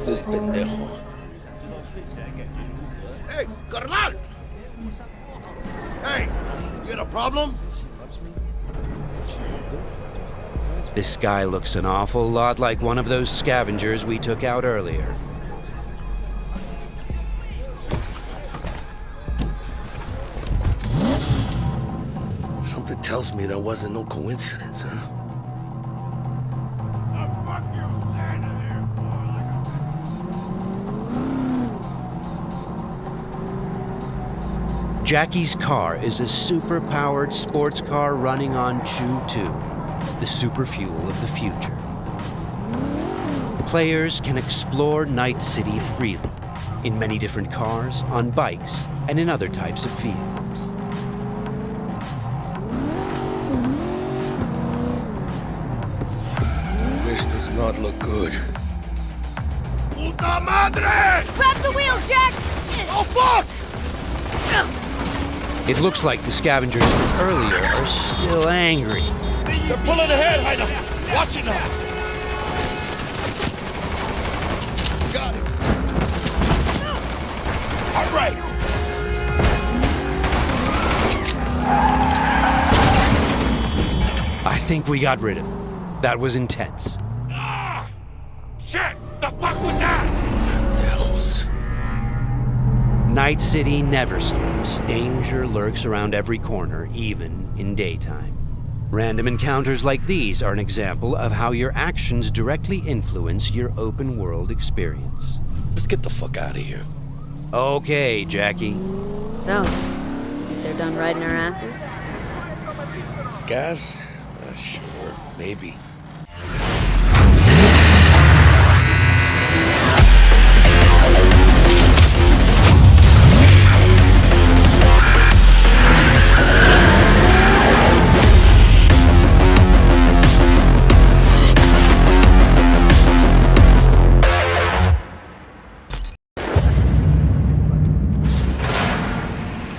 Este pendejo. Hey, carnal! Hey, you got a problem? This guy looks an awful lot like one of those scavengers we took out earlier. Something tells me that wasn't no coincidence, huh? Jackie's car is a super-powered sports car running on Chew-2, the super fuel of the future. Players can explore Night City freely, in many different cars, on bikes, and in other types of vehicles. This does not look good. Puta madre! Grab the wheel, Jack! Oh, fuck! It looks like the scavengers from earlier are still angry. They're pulling ahead, Heiner! Watch it now! Got it! All right! I think we got rid of him. That was intense. Ah! Shit! The fuck was that? Pendejos. Night City never sleeps. Danger lurks around every corner, even in daytime. Random encounters like these are an example of how your actions directly influence your open-world experience. Let's get the fuck out of here. Okay, Jackie. So, they're done riding our asses? Scavs? Sure, maybe.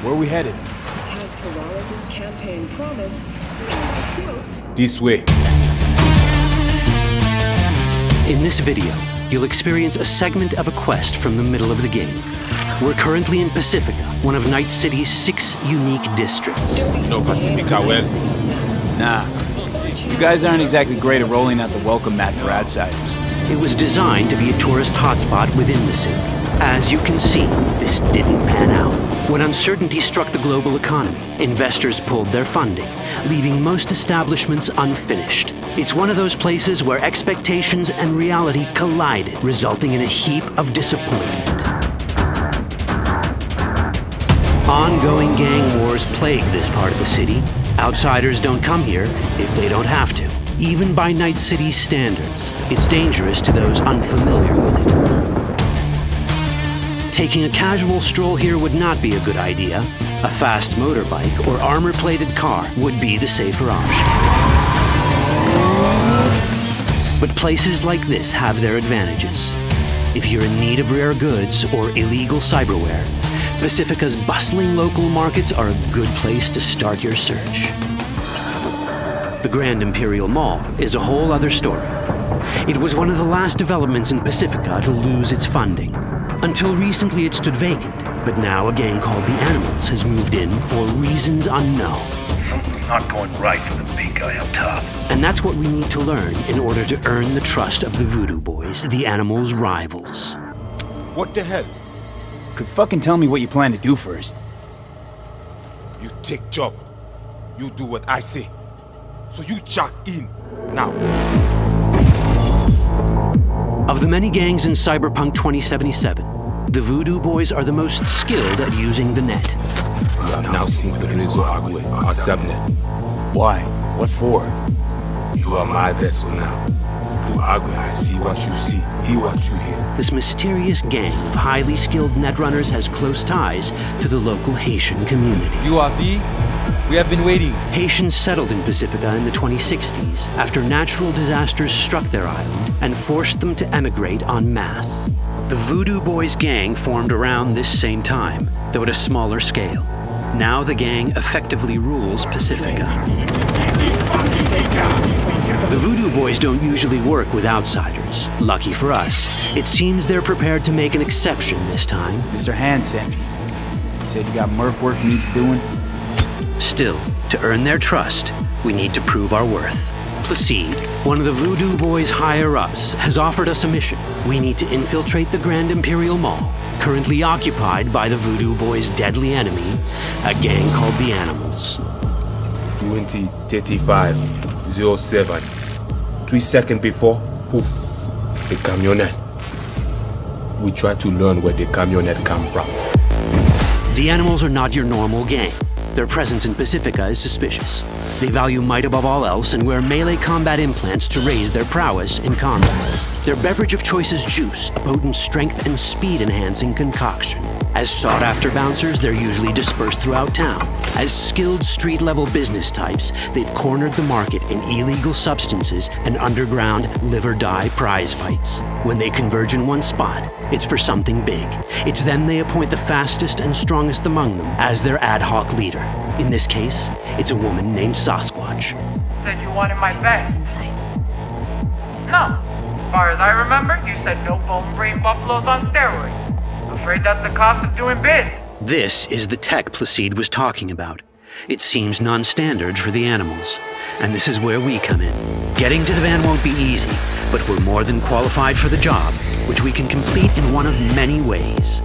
Where are we headed? As Peralez's campaign promised, quote, This way. In this video, you'll experience a segment of a quest from the middle of the game. We're currently in Pacifica, one of Night City's 6 unique districts. No Pacifica well. Nah. You guys aren't exactly great at rolling out the welcome mat for outsiders. It was designed to be a tourist hotspot within the city. As you can see, this didn't pan out. When uncertainty struck the global economy, investors pulled their funding, leaving most establishments unfinished. It's one of those places where expectations and reality collided, resulting in a heap of disappointment. Ongoing gang wars plague this part of the city. Outsiders don't come here if they don't have to. Even by Night City's standards, it's dangerous to those unfamiliar with it. Taking a casual stroll here would not be a good idea. A fast motorbike or armor-plated car would be the safer option. But places like this have their advantages. If you're in need of rare goods or illegal cyberware, Pacifica's bustling local markets are a good place to start your search. The Grand Imperial Mall is a whole other story. It was one of the last developments in Pacifica to lose its funding. Until recently it stood vacant, but now a gang called the Animals has moved in for reasons unknown. Something's not going right for the big guy up top. And that's what we need to learn in order to earn the trust of the Voodoo Boys, the Animals' rivals. What the hell? Could fucking tell me what you plan to do first. You take job. You do what I say. So you jack in now. Of the many gangs in Cyberpunk 2077, the Voodoo Boys are the most skilled at using the net. You have now seen Pedrezo Agüe, our subnet. Why? What for? You are my vessel now. Through Agüe, I see what you see, hear what you hear. This mysterious gang of highly skilled netrunners has close ties to the local Haitian community. UAV, we have been waiting. Haitians settled in Pacifica in the 2060s after natural disasters struck their island and forced them to emigrate en masse. The Voodoo Boys gang formed around this same time, though at a smaller scale. Now the gang effectively rules Pacifica. The Voodoo Boys don't usually work with outsiders. Lucky for us, it seems they're prepared to make an exception this time. Mr. Hand sent me. He said you got merc work needs doing. Still, to earn their trust, we need to prove our worth. Placide, one of the Voodoo Boys' higher-ups, has offered us a mission. We need to infiltrate the Grand Imperial Mall, currently occupied by the Voodoo Boys' deadly enemy, a gang called the Animals. 20:35:07. 3 seconds before, poof, the camionette. We try to learn where the camionette come from. The Animals are not your normal gang. Their presence in Pacifica is suspicious. They value might above all else and wear melee combat implants to raise their prowess in combat. Their beverage of choice is juice, a potent strength and speed-enhancing concoction. As sought-after bouncers, they're usually dispersed throughout town. As skilled street-level business types, they've cornered the market in illegal substances and underground live-or-die prize fights. When they converge in one spot, it's for something big. It's then they appoint the fastest and strongest among them as their ad hoc leader. In this case, it's a woman named Sasquatch. Said you wanted my bed. Inside. No. As far as I remember, you said no bone brain buffaloes on steroids. Afraid that's the cost of doing biz. This is the tech Placide was talking about. It seems non-standard for the Animals. And this is where we come in. Getting to the van won't be easy, but we're more than qualified for the job, which we can complete in one of many ways.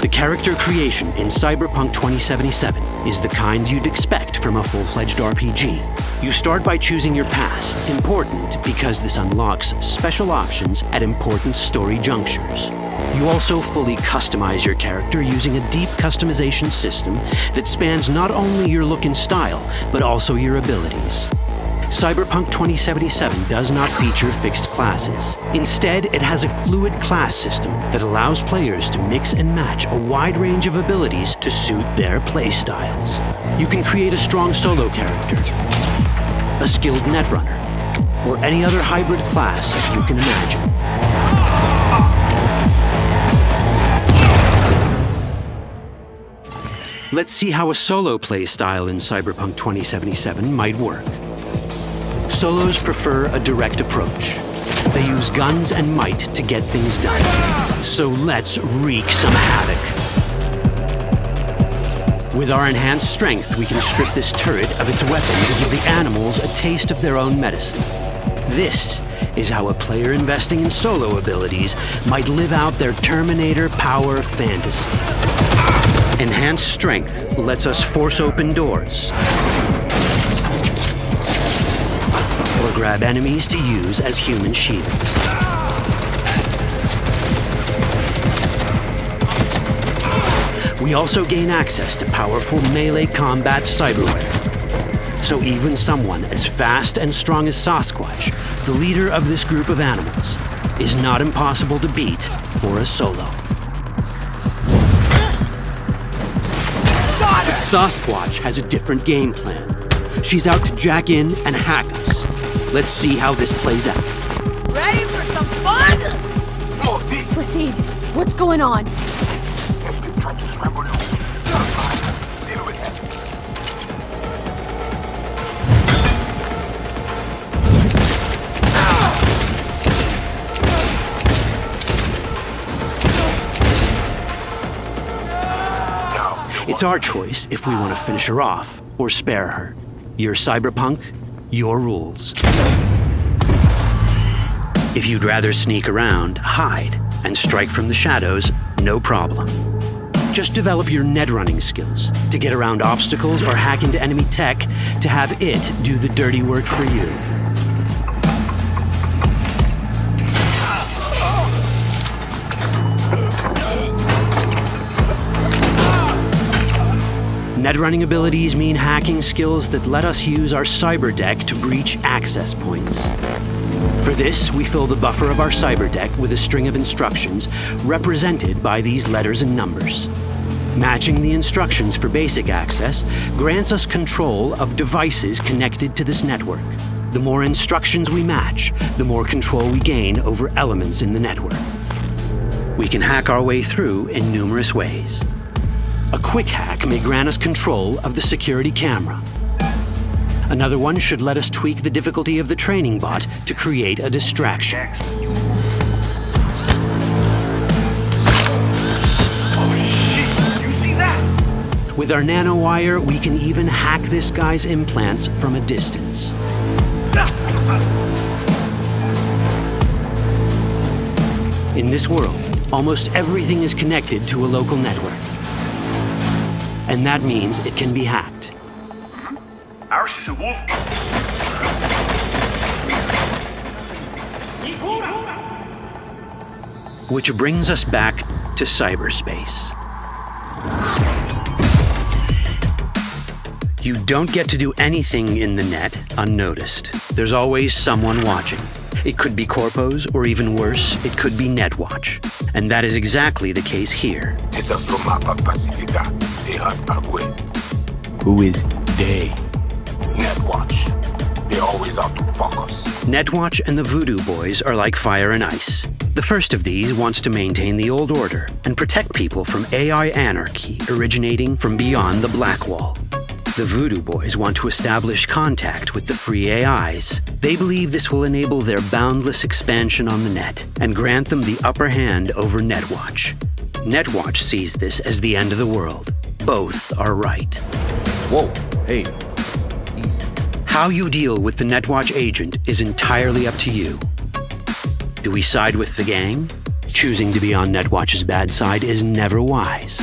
The character creation in Cyberpunk 2077 is the kind you'd expect from a full-fledged RPG. You start by choosing your past, important because this unlocks special options at important story junctures. You also fully customize your character using a deep customization system that spans not only your look and style, but also your abilities. Cyberpunk 2077 does not feature fixed classes. Instead, it has a fluid class system that allows players to mix and match a wide range of abilities to suit their playstyles. You can create a strong solo character, a skilled netrunner, or any other hybrid class you can imagine. Let's see how a solo playstyle in Cyberpunk 2077 might work. Solos prefer a direct approach. They use guns and might to get things done. So let's wreak some havoc. With our enhanced strength, we can strip this turret of its weapons and give the Animals a taste of their own medicine. This is how a player investing in solo abilities might live out their Terminator power fantasy. Enhanced strength lets us force open doors, or grab enemies to use as human shields. We also gain access to powerful melee combat cyberware. So even someone as fast and strong as Sasquatch, the leader of this group of animals, is not impossible to beat for a solo. But Sasquatch has a different game plan. She's out to jack in and hack us. Let's see how this plays out. Ready for some fun? Proceed. What's going on? It's our choice if we want to finish her off or spare her. You're Cyberpunk, your rules. If you'd rather sneak around, hide, and strike from the shadows, no problem. Just develop your netrunning skills to get around obstacles or hack into enemy tech to have it do the dirty work for you. Netrunning abilities mean hacking skills that let us use our cyber deck to breach access points. For this, we fill the buffer of our cyber deck with a string of instructions represented by these letters and numbers. Matching the instructions for basic access grants us control of devices connected to this network. The more instructions we match, the more control we gain over elements in the network. We can hack our way through in numerous ways. A quick hack may grant us control of the security camera. Another one should let us tweak the difficulty of the training bot to create a distraction. With our nanowire, we can even hack this guy's implants from a distance. In this world, almost everything is connected to a local network. And that means it can be hacked. Ours is a wolf. Which brings us back to cyberspace. You don't get to do anything in the net unnoticed. There's always someone watching. It could be corpos, or even worse, it could be Netwatch. And that is exactly the case here. It's a from map of Pacifica. They have Agwe. Who is they? Netwatch. They always out to focus. Netwatch and the Voodoo Boys are like fire and ice. The first of these wants to maintain the old order and protect people from AI anarchy originating from beyond the Black Wall. The Voodoo Boys want to establish contact with the free AIs. They believe this will enable their boundless expansion on the net and grant them the upper hand over Netwatch. Netwatch sees this as the end of the world. Both are right. Whoa, hey, easy. How you deal with the Netwatch agent is entirely up to you. Do we side with the gang? Choosing to be on Netwatch's bad side is never wise.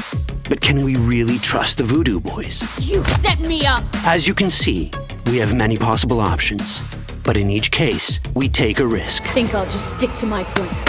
But can we really trust the Voodoo Boys? You set me up! As you can see, we have many possible options. But in each case, we take a risk. Think I'll just stick to my plan.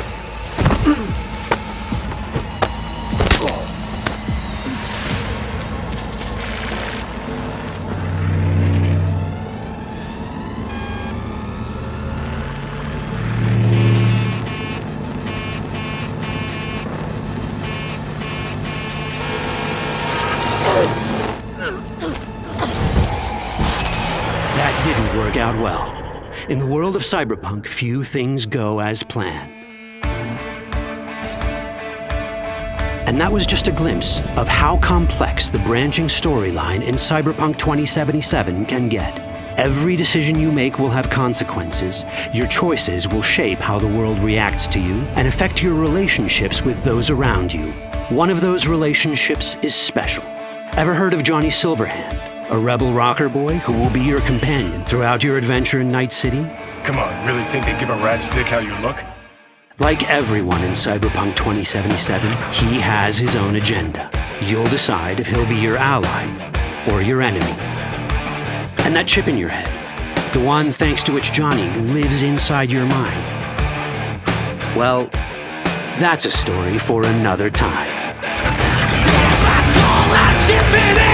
Out well. In the world of Cyberpunk, few things go as planned. And that was just a glimpse of how complex the branching storyline in Cyberpunk 2077 can get. Every decision you make will have consequences. Your choices will shape how the world reacts to you and affect your relationships with those around you. One of those relationships is special. Ever heard of Johnny Silverhand? A rebel rocker boy who will be your companion throughout your adventure in Night City? Come on, really think they give a rat's dick how you look? Like everyone in Cyberpunk 2077, he has his own agenda. You'll decide if he'll be your ally or your enemy. And that chip in your head, the one thanks to which Johnny lives inside your mind, well, that's a story for another time. All that chip in it!